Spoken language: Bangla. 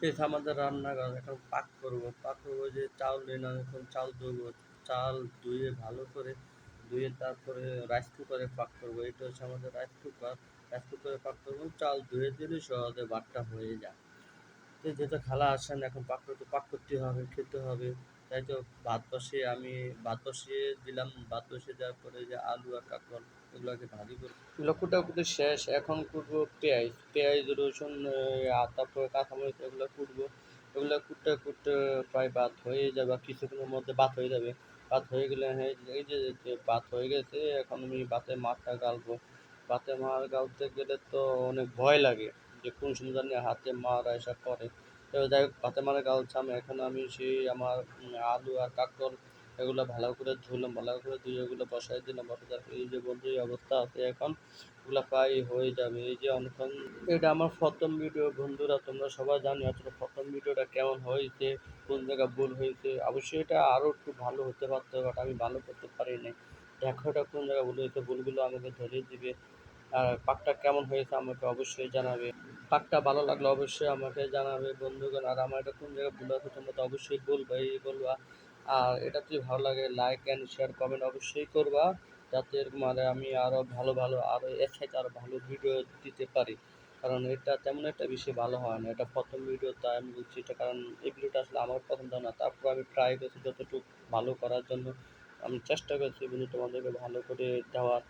এই যে আমাদের রান্নাঘর এখন পাক করবো যে চাউল নিলাম, এখন চাল ধুবো, চাল ধুয়ে ভালো করে ধুয়ে তারপরে রাইস কুকারে পাক করবো। এটা হচ্ছে আমাদের রাইস কুকারে পাক করবো, চাল ধুয়ে দিলে সহজে ভাতটা হয়ে যায়। তো যেহেতু খালা আসেন এখন পাক করতে হবে, খেতে হবে। তাই তো ভাত বসিয়ে দিলাম, ভাত বসিয়ে দেওয়ার পরে যে আলু আর কাঁকরোল এগুলোকে ভাজি করে এগুলো কুটাকুটি শেষ। এখন কুটবো পেঁয়াজ রসুন তারপরে কাঁচামরিচ এগুলো কুটবো। এগুলো কুটতে কুটতে প্রায় ভাত হয়ে যাবে, আর কিছুক্ষণের মধ্যে ভাত হয়ে যাবে। ভাত হয়ে গেলে এই যে যে ভাত হয়ে গেছে, এখন আমি ভাতে মারটা গালবো। ভাতে মার গালতে গেলে তো অনেক ভয় লাগে যে কোন সময় জানি হাতে মার এসে পড়ে। তো যাই হোক ভাতে মারা গালছাম, এখন আমি সেই আমার আলু আর কাঁকরোল এগুলো ভালো করে ধুলাম, ভালো করে ধুয়ে এগুলো বসাই দিলাম। বসাই দেওয়ার পরে এই যে বন্ধু এই অবস্থা আছে এখন, এগুলো প্রায় হয়ে যাবে। এই যে অনেকক্ষণ, এটা আমার প্রথম ভিডিও বন্ধুরা, তোমরা সবাই জানো আসলে প্রথম ভিডিওটা কেমন হয়েছে, কোন জায়গায় ভুল হয়েছে। অবশ্যই এটা আরও একটু ভালো হতে পারতো, বাট আমি ভালো করতে পারি নাই। দেখো এটা কোন জায়গায় ভুল হয়েছে, ভুলগুলো আমাকে ধরিয়ে দিবে। আর পাকটা কেমন হয়েছে আমাকে অবশ্যই জানাবে। পাকটা ভালো লাগলে অবশ্যই আমাকে জানাবে বন্ধুগণ। আর আমার এটা কোন জায়গায় ভুল আছে তোমরা তো অবশ্যই বলবা। আর এটা যদি ভালো লাগে লাইক অ্যান্ড শেয়ার কমেন্ট অবশ্যই করবা, যাতে এরকম মানে আমি আরও ভালো ভালো আরও এর চাইতে আরও ভালো ভিডিও দিতে পারি। কারণ এটা তেমন একটা বেশি ভালো হয় না, এটা প্রথম ভিডিও, তাই আমি বলছি এটা। কারণ এই ভিডিওটা আসলে আমার পছন্দ না, তারপর আমি ট্রাই করছি যতটুকু ভালো করার জন্য। আমি চেষ্টা করছি বন্ধু তোমাদেরকে ভালো করে দেওয়ার।